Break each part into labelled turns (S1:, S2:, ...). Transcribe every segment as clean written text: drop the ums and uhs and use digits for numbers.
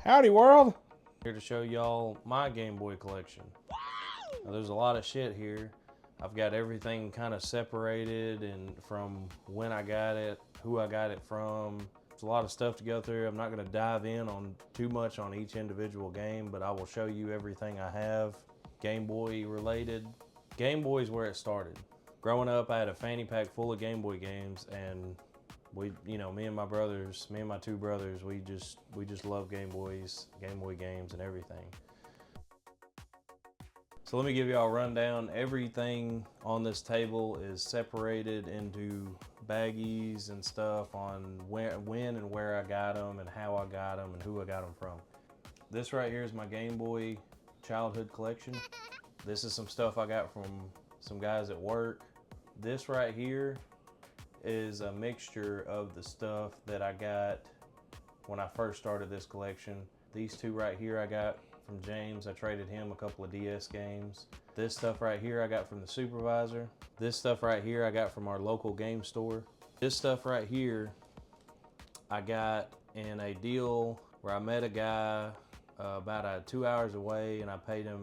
S1: Howdy world!
S2: Here to show y'all my Game Boy collection. Now, there's a lot of shit here. I've got everything kind of separated and from when I got it, who I got it from. There's a lot of stuff to go through. I'm not going to dive in on too much on each individual game, but I will show you everything I have Game Boy related. Game Boy is where it started. Growing up, I had a fanny pack full of Game Boy games, and me and my two brothers, we just love Game Boy games and everything. So let me give y'all a rundown. Everything on this table is separated into baggies and stuff on when and where I got them and how I got them and who I got them from. This right here is my Game Boy childhood collection. This is some stuff I got from some guys at work. This right here is a mixture of the stuff that I got when I first started this collection. These two right here I got from James. I traded him a couple of DS games. This stuff right here I got from the supervisor. This stuff right here I got from our local game store. This stuff right here I got in a deal where I met a guy about 2 hours away, and I paid him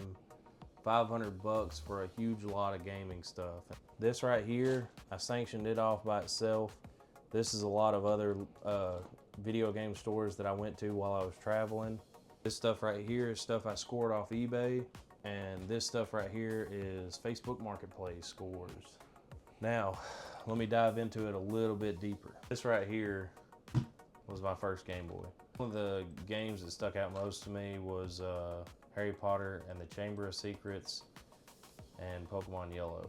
S2: $500 for a huge lot of gaming stuff. This right here, I sanctioned it off by itself. This is a lot of other video game stores that I went to while I was traveling. This stuff right here is stuff I scored off eBay, and this stuff right here is Facebook Marketplace scores. Now, let me dive into it a little bit deeper. This right here was my first Game Boy. One of the games that stuck out most to me was Harry Potter and the Chamber of Secrets and Pokemon Yellow.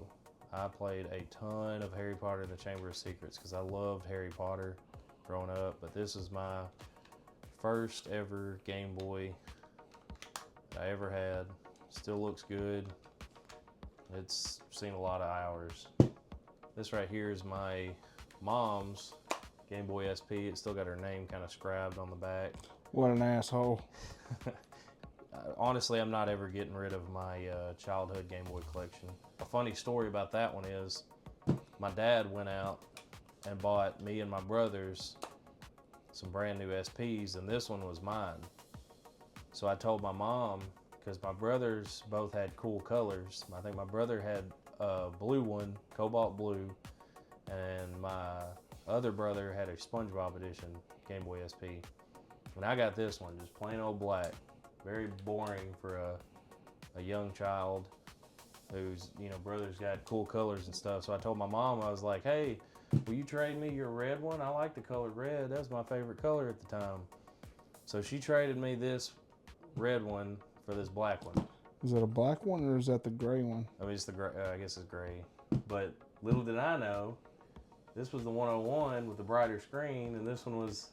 S2: I played a ton of Harry Potter and the Chamber of Secrets because I loved Harry Potter growing up, but this is my first ever Game Boy that I ever had. Still looks good. It's seen a lot of hours. This right here is my mom's Game Boy SP. It's still got her name kind of scribed on the back.
S1: What an asshole.
S2: Honestly, I'm not ever getting rid of my childhood Game Boy collection. A funny story about that one is my dad went out and bought me and my brothers some brand new SPs, and this one was mine. So I told my mom, because my brothers both had cool colors. I think my brother had a blue one, cobalt blue, and my other brother had a Spongebob edition Game Boy SP. And I got this one, just plain old black. Very boring for a young child whose brothers got cool colors and stuff. So I told my mom, I was like, hey, will you trade me your red one? I like the color red. That was my favorite color at the time. So she traded me this red one for this black one.
S1: Is that a black one or is that the gray one?
S2: I mean, it's the gray. I guess it's gray. But little did I know, this was the 101 with the brighter screen, and this one was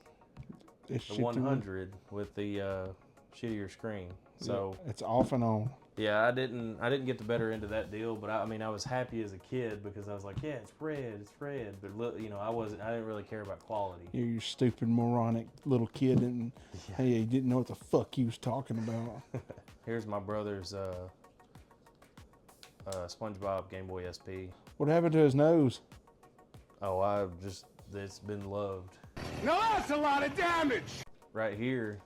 S2: the 100 with the shittier screen. So
S1: yeah, it's off and on.
S2: Yeah, I didn't get the better end of that deal, but I was happy as a kid because I was like, yeah, it's red. But I didn't really care about quality.
S1: You're your stupid moronic little kid, and yeah. Hey, you didn't know what the fuck you was talking about.
S2: Here's my brother's SpongeBob Game Boy SP.
S1: What happened to his nose?
S2: Oh, it's been loved.
S3: Now that's a lot of damage.
S2: Right here,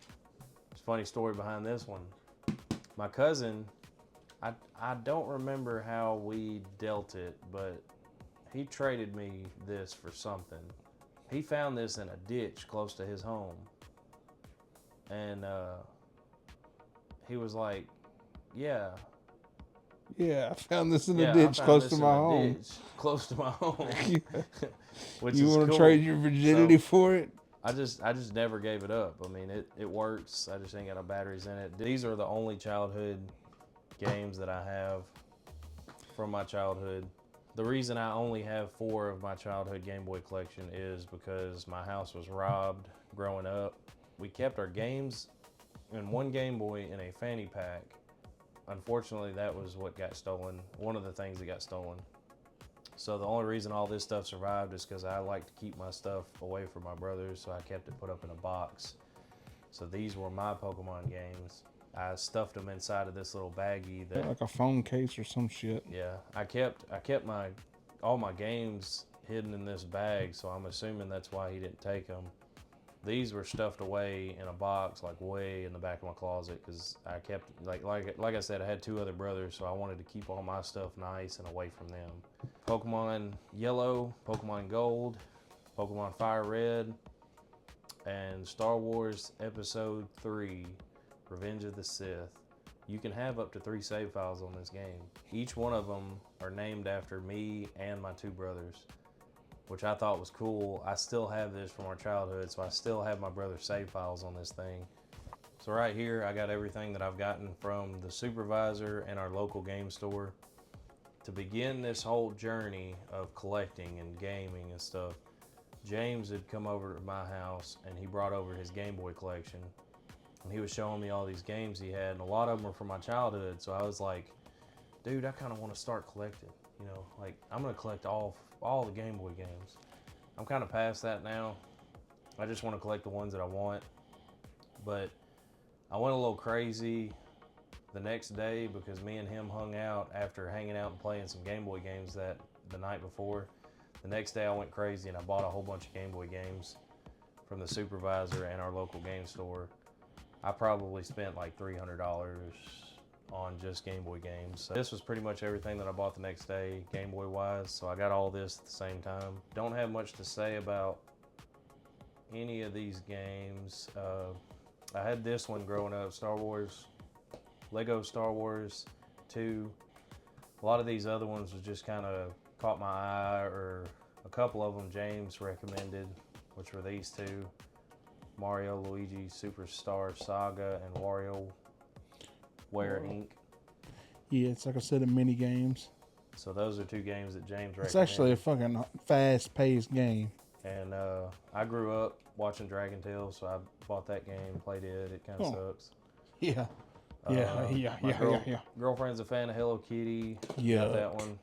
S2: there's a funny story behind this one. My cousin, I don't remember how we dealt it, but he traded me this for something. He found this in a ditch close to his home. And he was like, yeah.
S1: Yeah, I found this in a ditch close to my home.
S2: Close to my home. Which
S1: you
S2: want to
S1: cool. Trade your virginity for it?
S2: I just never gave it up. I mean, it works. I just ain't got no batteries in it. These are the only childhood games that I have from my childhood. The reason I only have 4 of my childhood Game Boy collection is because my house was robbed growing up. We kept our games in one Game Boy in a fanny pack. Unfortunately, that was what got stolen. One of the things that got stolen. So the only reason all this stuff survived is because I like to keep my stuff away from my brothers, so I kept it put up in a box. So these were my Pokemon games. I stuffed them inside of this little baggie that,
S1: like a phone case or some shit.
S2: Yeah, I kept all my games hidden in this bag, so I'm assuming that's why he didn't take them. These were stuffed away in a box, like way in the back of my closet, because I kept, like I said, I had 2 other brothers, so I wanted to keep all my stuff nice and away from them. Pokemon Yellow, Pokemon Gold, Pokemon Fire Red, and Star Wars Episode 3, Revenge of the Sith. You can have up to 3 save files on this game. Each one of them are named after me and my 2 brothers, which I thought was cool. I still have this from our childhood, so I still have my brother's save files on this thing. So right here, I got everything that I've gotten from the supervisor and our local game store. To begin this whole journey of collecting and gaming and stuff, James had come over to my house and he brought over his Game Boy collection. And he was showing me all these games he had, and a lot of them were from my childhood. So I was like, dude, I kind of want to start collecting. You know, like I'm gonna collect all the Game Boy games. I'm kind of past that now. I just want to collect the ones that I want. But I went a little crazy the next day because me and him hung out after hanging out and playing some Game Boy games the night before. The next day I went crazy and I bought a whole bunch of Game Boy games from the supervisor and our local game store. I probably spent like $300 on just Game Boy games. So this was pretty much everything that I bought the next day, Game Boy wise. So I got all this at the same time. Don't have much to say about any of these games. I had this one growing up, Lego Star Wars 2. A lot of these other ones was just kind of caught my eye, or a couple of them James recommended, which were these 2. Mario, Luigi, Superstar Saga, and WarioWare Inc.
S1: Yeah, it's like I said, in mini games.
S2: So those are 2 games that James recommended.
S1: It's actually a fucking fast-paced game.
S2: And I grew up watching Dragon Tales, so I bought that game, played it. It kind of sucks.
S1: Yeah. Yeah.
S2: Girlfriend's a fan of Hello Kitty.
S1: Yeah.
S2: Got that one.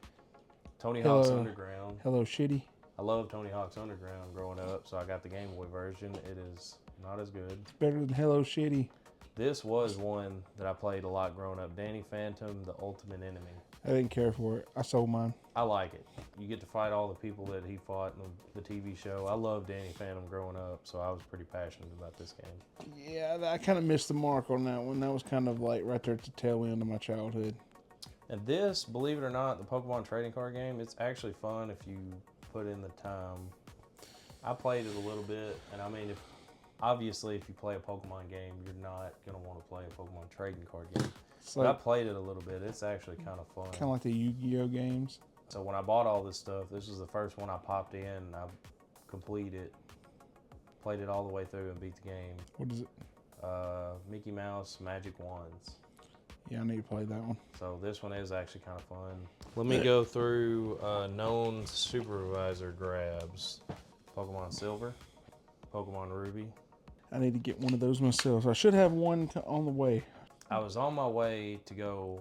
S2: Tony Hawk's Underground.
S1: Hello Shitty.
S2: I love Tony Hawk's Underground growing up, so I got the Game Boy version. It is not as good.
S1: It's better than Hello Shitty.
S2: This was one that I played a lot growing up. Danny Phantom, The Ultimate Enemy.
S1: I didn't care for it. I sold mine.
S2: I like it. You get to fight all the people that he fought in the TV show. I loved Danny Phantom growing up, so I was pretty passionate about this game.
S1: Yeah, I kind of missed the mark on that one. That was kind of like right there at the tail end of my childhood.
S2: And this, believe it or not, the Pokemon trading card game, it's actually fun if you put in the time. I played it a little bit, and I mean, obviously if you play a Pokemon game, you're not going to want to play a Pokemon trading card game.
S1: So
S2: But I played it a little bit. It's actually kind of fun.
S1: kind of like the Yu-Gi-Oh games.
S2: So when I bought all this stuff, this was the first one I popped in, and I completed it, played it all the way through, and beat the game.
S1: What is it?
S2: Mickey Mouse Magic Wands.
S1: Yeah, I need to play that one.
S2: So this one is actually kind of fun. Let me go through known supervisor grabs. Pokemon Silver, Pokemon Ruby.
S1: I need to get one of those myself. I should have one on the way.
S2: I was on my way to go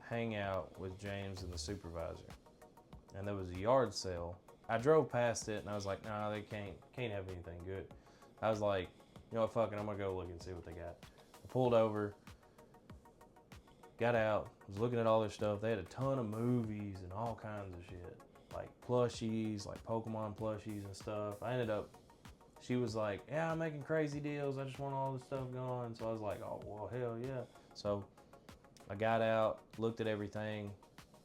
S2: hang out with James and the supervisor, and there was a yard sale. I drove past it and I was like, nah, they can't have anything good. I was like, you know what, fuck it, I'm gonna go look and see what they got. I pulled over, got out, was looking at all their stuff. They had a ton of movies and all kinds of shit, like plushies, like Pokemon plushies and stuff. She was like, yeah, I'm making crazy deals. I just want all this stuff going. So I was like, oh, well, hell yeah. So I got out, looked at everything,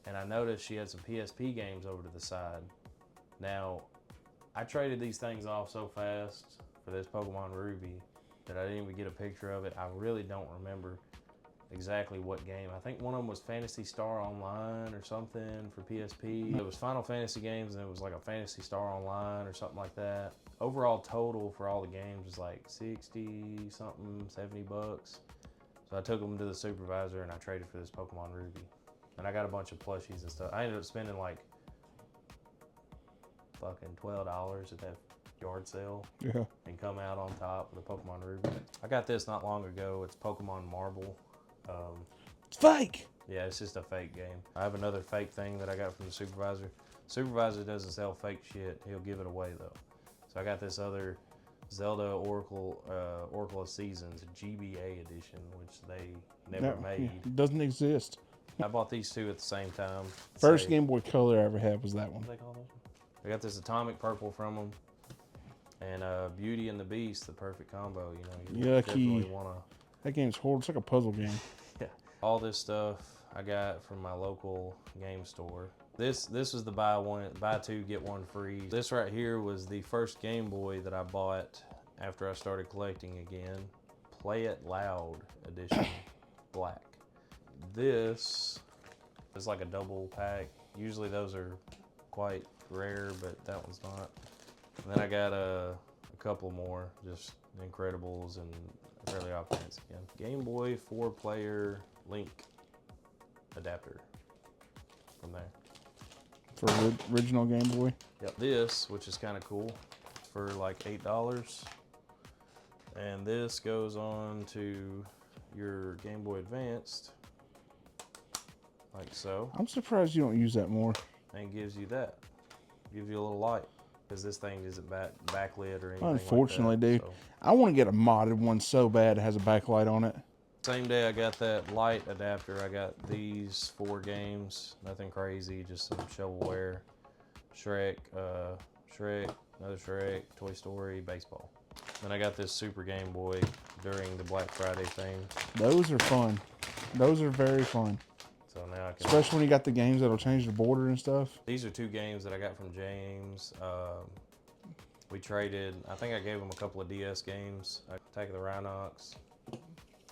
S2: and I noticed she had some PSP games over to the side. Now, I traded these things off so fast for this Pokemon Ruby that I didn't even get a picture of it. I really don't remember exactly what game. I think one of them was Phantasy Star Online or something for PSP. It was Final Fantasy games, and it was like a Phantasy Star Online or something like that. Overall total for all the games was like 60 something, 70 bucks. So I took them to the supervisor and I traded for this Pokemon Ruby. And I got a bunch of plushies and stuff. I ended up spending like fucking $12 at that yard sale.
S1: Yeah.
S2: And come out on top with a Pokemon Ruby. I got this not long ago. It's Pokemon Marble.
S1: It's fake.
S2: Yeah, it's just a fake game. I have another fake thing that I got from the supervisor. Supervisor doesn't sell fake shit. He'll give it away though. So I got this other Zelda Oracle of Seasons GBA edition, which they never made.
S1: It doesn't exist.
S2: I bought these 2 at the same time.
S1: First Game Boy Color I ever had was that one.
S2: What do they call those? I got this Atomic Purple from them. And Beauty and the Beast, the perfect combo. You know, you
S1: Yucky.
S2: definitely want to.
S1: That game's horrible. It's like a puzzle game.
S2: Yeah. All this stuff I got from my local game store. This was the buy two get one free. This right here was the first Game Boy that I bought after I started collecting again. Play It Loud edition, black. This is like a double pack. Usually those are quite rare, but that one's not. And then I got a couple more, just Incredibles and Fairly Odd Parents again. Game Boy 4-player Link adapter from there.
S1: For original Game Boy.
S2: Yep. This, which is kind of cool, for like $8. And this goes on to your Game Boy Advanced, like so.
S1: I'm surprised you don't use that more.
S2: And gives you that. Gives you a little light. Because this thing isn't backlit or anything.
S1: Unfortunately,
S2: like that,
S1: dude.
S2: so.
S1: I want to get a modded one so bad it has a backlight on it.
S2: Same day I got that light adapter, I got these 4 games. Nothing crazy, just some shovelware. Shrek, another Shrek, Toy Story, baseball. Then I got this Super Game Boy during the Black Friday thing.
S1: Those are fun. Those are very fun.
S2: So now I can.
S1: Especially when you got the games that'll change the border and stuff.
S2: These are 2 games that I got from James. We traded. I think I gave him a couple of DS games. Attack of the Rhinox.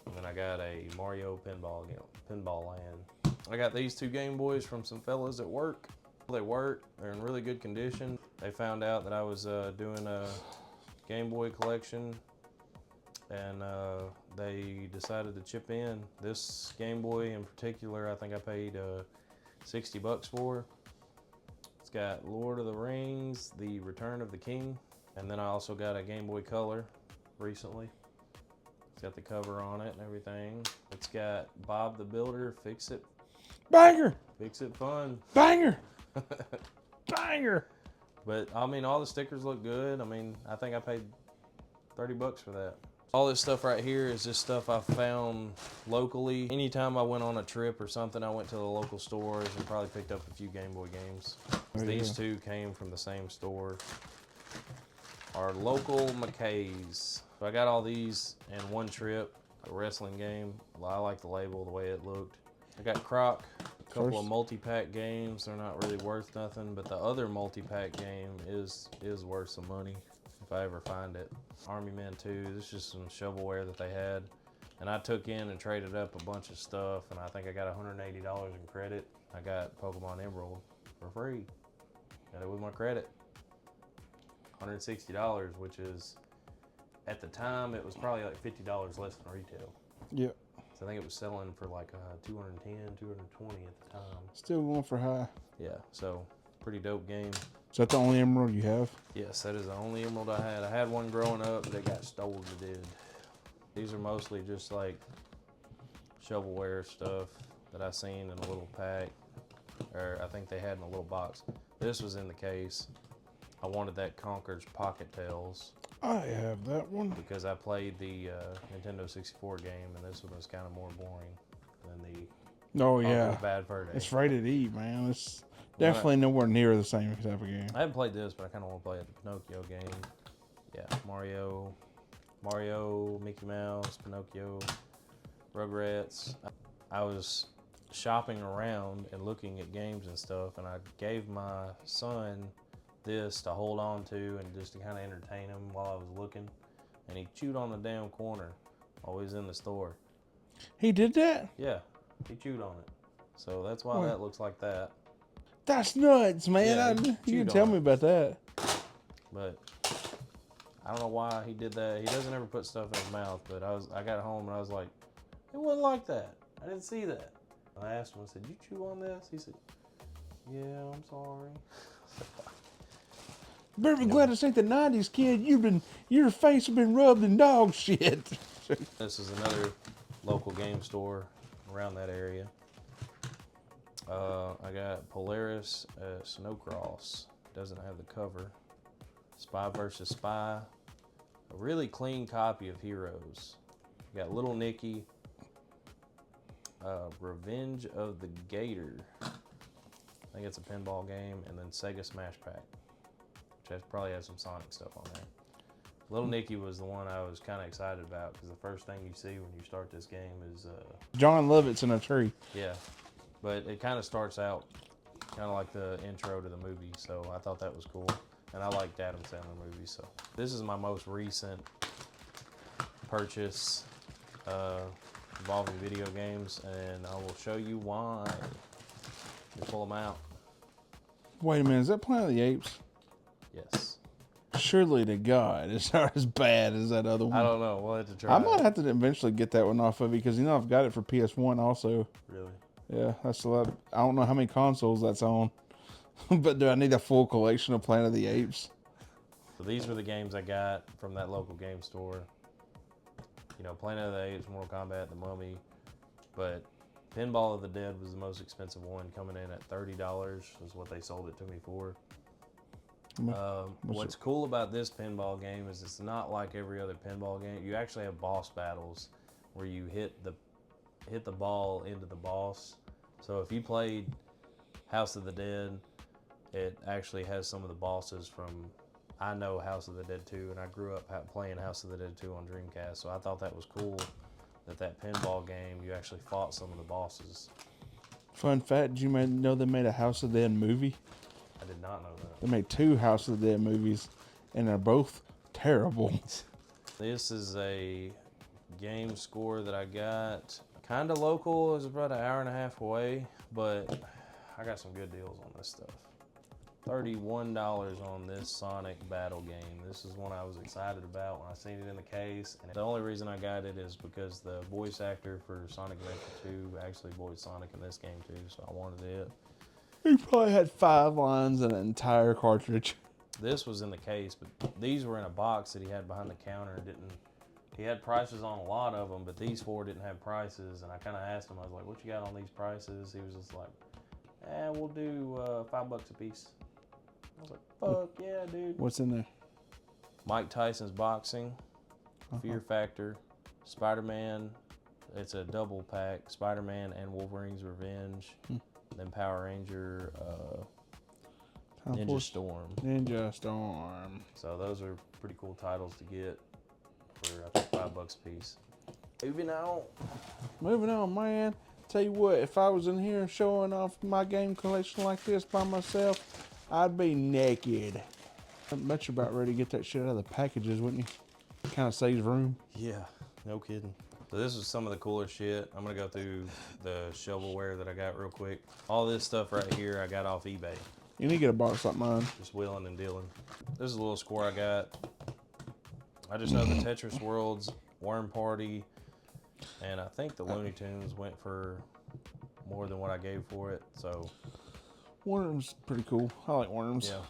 S2: And then I got a Mario Pinball Land. I got these 2 Game Boys from some fellas at work. They work. They're in really good condition. They found out that I was doing a Game Boy collection, and they decided to chip in. This Game Boy in particular, I think I paid $60 for. It's got Lord of the Rings, The Return of the King, and then I also got a Game Boy Color recently. It's got the cover on it and everything. It's got Bob the Builder, Fix It.
S1: Banger!
S2: Fix It Fun.
S1: Banger! Banger!
S2: But I mean, all the stickers look good. I mean, I think I paid $30 for that. All this stuff right here is just stuff I found locally. Anytime I went on a trip or something, I went to the local stores and probably picked up a few Game Boy games.
S1: Oh,
S2: These
S1: yeah.
S2: 2 came from the same store. Our local McKay's. So I got all these in one trip. A wrestling game. I like the label, the way it looked. I got Croc. A couple of multi-pack games. They're not really worth nothing, but the other multi-pack game is worth some money if I ever find it. Army Men 2. This is just some shovelware that they had, and I took in and traded up a bunch of stuff, and I think I got $180 in credit. I got Pokemon Emerald for free. Got it with my credit. $160, which is, at the time, it was probably like $50 less than retail.
S1: Yep.
S2: So I think it was selling for like 210, 220 at the time.
S1: Still going for high.
S2: Yeah, so pretty dope game.
S1: Is that the only emerald you have?
S2: Yes, that is the only emerald I had. I had one growing up, but it got stolen. It did. These are mostly just like shovelware stuff that I seen in a little pack, or I think they had in a little box. This was in the case. I wanted that Conker's Pocket Tales.
S1: I have that one.
S2: Because I played the Nintendo 64 game, and this one was kind of more boring than the
S1: Oh, yeah.
S2: Conker's Bad Fur Day.
S1: It's rated E, man. It's definitely nowhere near the same type of game.
S2: I haven't played this, but I kind of want to play the Pinocchio game. Yeah, Mario, Mickey Mouse, Pinocchio, Rugrats. I was shopping around and looking at games and stuff, and I gave my son this to hold on to and just to kind of entertain him while I was looking, and he chewed on the damn corner while he was in the store.
S1: He did that?
S2: Yeah, he chewed on it. So that's why that looks like that.
S1: That's nuts, man.
S2: Yeah,
S1: You can tell me about that.
S2: But I don't know why he did that. He doesn't ever put stuff in his mouth, but I got home and I was like, it wasn't like that. I didn't see that. I asked him, I said, you chew on this? He said, yeah, I'm sorry.
S1: Better be glad this ain't the 90s, kid. Your face has been rubbed in dog shit.
S2: This is another local game store around that area. I got Polaris Snowcross. Doesn't have the cover. Spy vs. Spy. A really clean copy of Heroes. You got Little Nicky. Revenge of the Gator. I think it's a pinball game. And then Sega Smash Pack. Which probably has some Sonic stuff on there. Little Nicky was the one I was kind of excited about because the first thing you see when you start this game is,
S1: John Lovett's in a tree.
S2: yeah, but it kind of starts out kind of like the intro to the movie, so I thought that was cool. And I liked Adam Sandler movies, so. This is my most recent purchase involving video games, and I will show you why. Let me pull them out.
S1: Wait a minute, is that Planet of the Apes?
S2: Yes.
S1: Surely to God, it's not as bad as that other one.
S2: I don't know. We'll have to try
S1: I might
S2: it.
S1: have to eventually get that one off of you because I've got it for PS1 also.
S2: Really?
S1: Yeah, that's a lot. I don't know how many consoles that's on, but do I need a full collection of Planet of the Apes?
S2: So these were the games I got from that local game store. You know, Planet of the Apes, Mortal Kombat, The Mummy, but Pinball of the Dead was the most expensive one, coming in at $30 is what they sold it to me for. What's cool about this pinball game is it's not like every other pinball game. You actually have boss battles where you hit the ball into the boss. So if you played House of the Dead, it actually has some of the bosses from, I know House of the Dead 2, and I grew up playing House of the Dead 2 on Dreamcast, so I thought that was cool that pinball game, you actually fought some of the bosses.
S1: Fun fact, did you know they made a House of the Dead movie?
S2: I did not know that.
S1: They made 2 House of the Dead movies, and they're both terrible.
S2: This is a game score that I got kind of local. It's about an hour and a half away, but I got some good deals on this stuff. $31 on this Sonic battle game. This is one I was excited about when I seen it in the case. And the only reason I got it is because the voice actor for Sonic Adventure 2 actually voiced Sonic in this game too, so I wanted it.
S1: He probably had 5 lines in an entire cartridge.
S2: This was in the case, but these were in a box that he had behind the counter and didn't. He had prices on a lot of them, but these 4 didn't have prices. And I kind of asked him, I was like, "What you got on these prices?" He was just like, "We'll do $5 a piece." I was like, "Fuck yeah, dude!"
S1: What's in there?
S2: Mike Tyson's boxing, Fear Factor, Spider-Man. It's a double pack. Spider-Man and Wolverine's Revenge. Then Power Ranger, Ninja Storm.
S1: Ninja Storm.
S2: So those are pretty cool titles to get for I think $5 a piece.
S1: Moving on, man. Tell you what, if I was in here showing off my game collection like this by myself, I'd be naked. I bet you're about ready to get that shit out of the packages, wouldn't you? Kind of saves room.
S2: Yeah, no kidding. So this is some of the cooler shit. I'm gonna go through the shovelware that I got real quick. All this stuff right here I got off eBay.
S1: You need to get a box like mine.
S2: Just wheeling and dealing. This is a little score I got. I just know the Tetris Worlds, Worm Party, and I think the Looney Tunes went for more than what I gave for it, so.
S1: Worms pretty cool. I like worms.
S2: Yeah.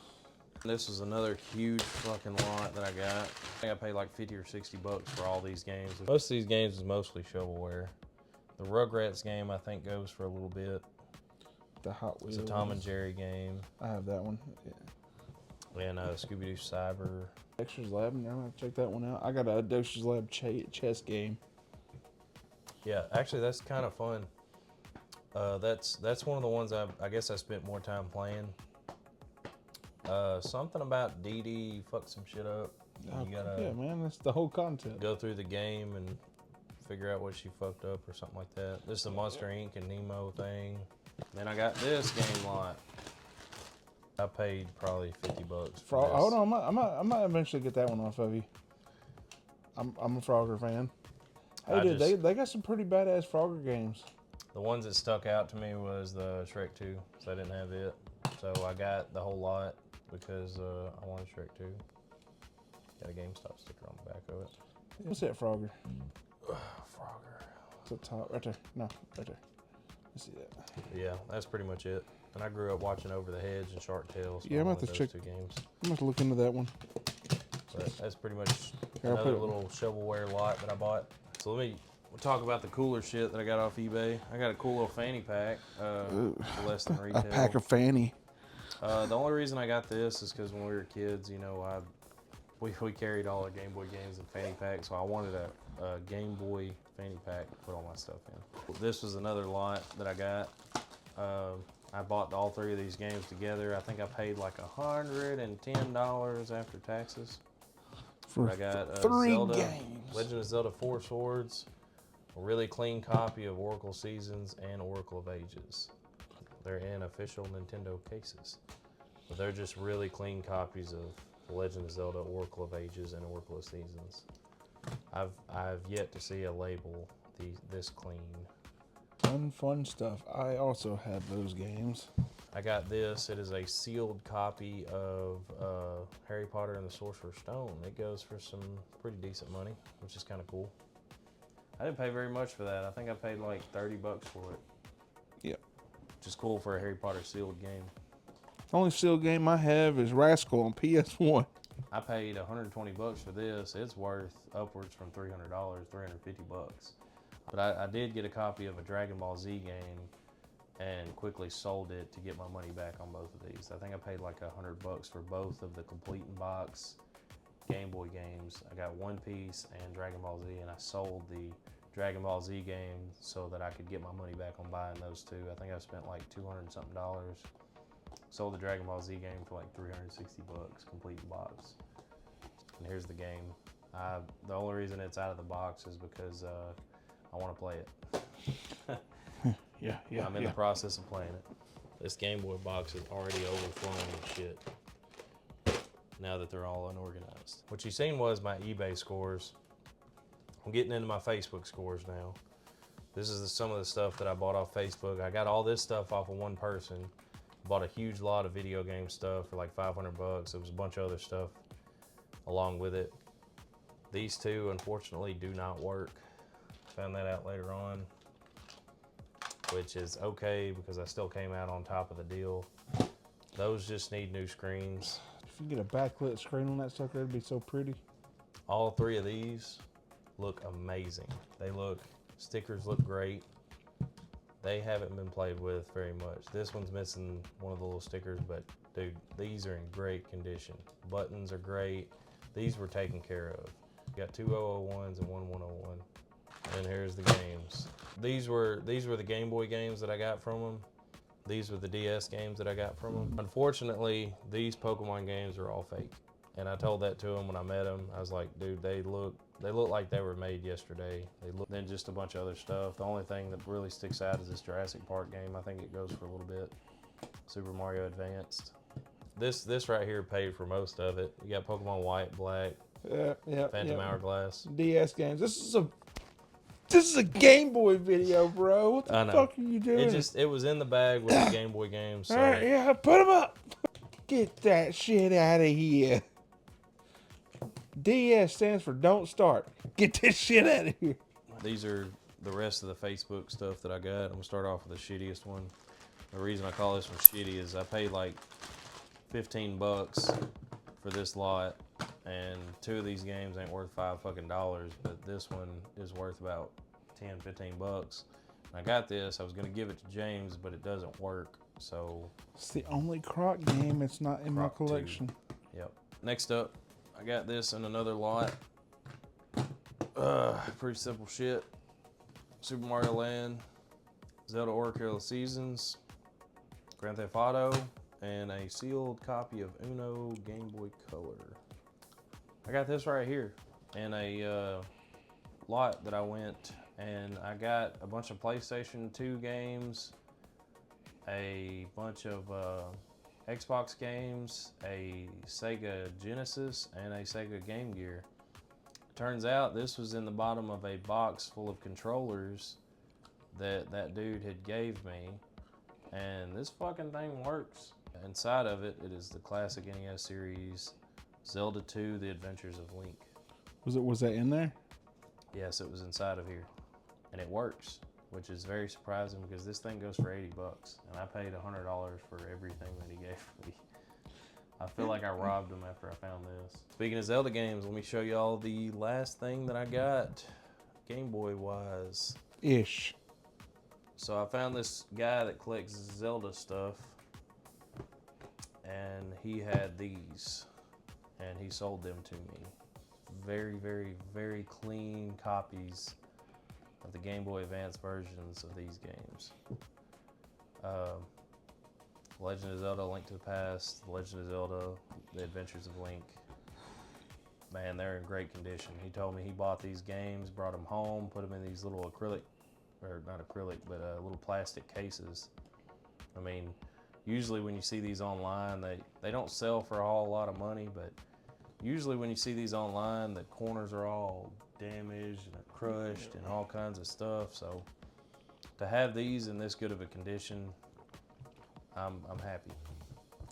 S2: This is another huge fucking lot that I got. I think I paid like 50 or 60 bucks for all these games. Most of these games is mostly shovelware. The Rugrats game I think goes for a little bit.
S1: The Hot Wheels.
S2: It's a Tom and Jerry game.
S1: I have that one. Yeah.
S2: And Scooby-Doo Cyber.
S1: Dexter's Lab. I'm gonna check that one out. I got a Dexter's Lab chess game.
S2: Yeah, actually that's kind of fun. That's one of the ones I guess I spent more time playing. Something about Dee Dee fucked some shit up. You gotta
S1: yeah, man, that's the whole content.
S2: go through the game and figure out what she fucked up or something like that. This is the Monster Inc. and Nemo thing. Then I got this game lot. I paid probably 50 bucks for this.
S1: Hold on, I might eventually get that one off of you. I'm a Frogger fan. Hey, dude, they got some pretty badass Frogger games.
S2: The ones that stuck out to me was the Shrek 2, so I didn't have it. So I got the whole lot because I wanted Shrek 2. Got a GameStop sticker on the back of it.
S1: What's that Frogger?
S2: Frogger.
S1: It's up top, right there. No, right there. Let's see that.
S2: Yeah, that's pretty much it. And I grew up watching Over the Hedge and Shark Tales.
S1: Yeah, I'm about to check.
S2: 2 games.
S1: I'm going to look into that one.
S2: But that's pretty much
S1: Here,
S2: another little shovelware lot that I bought. So we'll talk about the cooler shit that I got off eBay. I got a cool little fanny pack for less than retail.
S1: A pack of fanny.
S2: The only reason I got this is because when we were kids, you know, we carried all our Game Boy games in fanny packs, so I wanted a Game Boy fanny pack to put all my stuff in. This was another lot that I got. I bought all 3 of these games together. I think I paid like $110 after taxes.
S1: For
S2: I got
S1: 3
S2: Zelda,
S1: games.
S2: Legend of Zelda 4 Swords, a really clean copy of Oracle Seasons and Oracle of Ages. They're in official Nintendo cases. But they're just really clean copies of The Legend of Zelda, Oracle of Ages, and Oracle of Seasons. I've yet to see a label this clean.
S1: Fun stuff. I also have those games.
S2: I got this. It is a sealed copy of Harry Potter and the Sorcerer's Stone. It goes for some pretty decent money, which is kind of cool. I didn't pay very much for that. I think I paid like $30 for it.
S1: Yep.
S2: Which is cool for a Harry Potter sealed game.
S1: The only sealed game I have is Rascal on PS1.
S2: I paid $120 for this. It's worth upwards from $300, $350. But I did get a copy of a Dragon Ball Z game and quickly sold it to get my money back on both of these. I think I paid like $100 for both of the complete in box Game Boy games. I got One Piece and Dragon Ball Z, and I sold the Dragon Ball Z game so that I could get my money back on buying those two. I think I spent like $200 and something. Sold the Dragon Ball Z game for like $360, complete in box. And here's the game. The only reason it's out of the box is because I want to play it.
S1: Yeah.
S2: I'm in the process of playing it. This Game Boy box is already overflowing with shit now that they're all unorganized. What you seen was my eBay scores. I'm getting into my Facebook scores now. This is some of the stuff that I bought off Facebook. I got all this stuff off of one person. Bought a huge lot of video game stuff for like $500. There was a bunch of other stuff along with it. These two, unfortunately, do not work. Found that out later on, which is okay because I still came out on top of the deal. Those just need new screens.
S1: If you get a backlit screen on that sucker, it'd be so pretty.
S2: All three of these look amazing. Stickers look great. They haven't been played with very much. This one's missing one of the little stickers, but dude, these are in great condition. Buttons are great. These were taken care of. Got 2 001s and 1 101. And here's the games. These were the Game Boy games that I got from them. These were the DS games that I got from them. Unfortunately, these Pokemon games are all fake. And I told that to them when I met them. I was like, dude, they look like they were made yesterday. They look then just a bunch of other stuff. The only thing that really sticks out is this Jurassic Park game. I think it goes for a little bit. Super Mario Advanced. This right here paid for most of it. You got Pokemon White, Black, Phantom Hourglass.
S1: DS games. This is a Game Boy video, bro. What the fuck are you doing?
S2: It was in the bag with the Game Boy games. So.
S1: All right, yeah, put them up. Get that shit out of here. DS stands for don't start. Get this shit out of here.
S2: These are the rest of the Facebook stuff that I got. I'm gonna start off with the shittiest one. The reason I call this one shitty is I paid like $15 for this lot, and 2 of these games ain't worth $5 fucking, but this one is worth about $10-15. I got this. I was gonna give it to James, but it doesn't work. So
S1: it's the only Croc game it's not in my collection.
S2: 2. Yep. Next up, I got this in another lot. Pretty simple shit. Super Mario Land, Zelda Oracle of Seasons, Grand Theft Auto, and a sealed copy of Uno Game Boy Color. I got this right here in a lot that I went, and I got a bunch of PlayStation 2 games, a bunch of Xbox games, a Sega Genesis, and a Sega Game Gear. Turns out this was in the bottom of a box full of controllers that dude had gave me, and this fucking thing works. Inside of it, it is the classic NES series, Zelda 2: The Adventures of Link.
S1: Was that in there?
S2: Yes, it was inside of here, and it works, which is very surprising because this thing goes for $80, and I paid $100 for everything that he gave me. I feel like I robbed him after I found this. Speaking of Zelda games, let me show y'all the last thing that I got, Game Boy wise.
S1: Ish.
S2: So I found this guy that collects Zelda stuff, and he had these, and he sold them to me. Very, very, very clean copies of the Game Boy Advance versions of these games. Legend of Zelda: Link to the Past, The Legend of Zelda: The Adventures of Link. man, they're in great condition. He told me he bought these games, brought them home, put them in these little acrylic, or not acrylic, but little plastic cases. I mean, usually when you see these online, they don't sell for a whole lot of money, but usually when you see these online, the corners are all damaged and crushed and all kinds of stuff. So to have these in this good of a condition, I'm happy.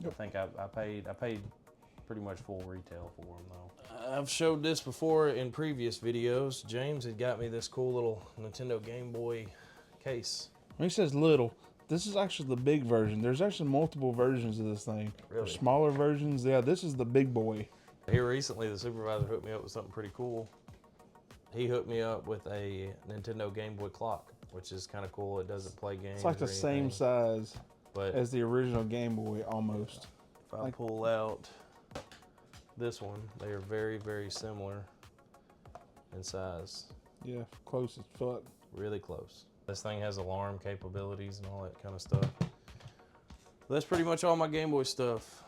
S1: Yep.
S2: I think I paid pretty much full retail for them though. I've showed this before in previous videos. James had got me this cool little Nintendo Game Boy case.
S1: When he says little, this is actually the big version. There's actually multiple versions of this thing.
S2: Really?
S1: There's smaller versions. Yeah, this is the big boy.
S2: Here recently, the supervisor hooked me up with something pretty cool. He hooked me up with a Nintendo Game Boy clock, which is kind of cool. It doesn't play games.
S1: It's like the same size
S2: but
S1: as the original Game Boy, almost.
S2: If I pull out this one, they are very, very similar in size.
S1: Yeah, close as fuck.
S2: Really close. This thing has alarm capabilities and all that kind of stuff. That's pretty much all my Game Boy stuff.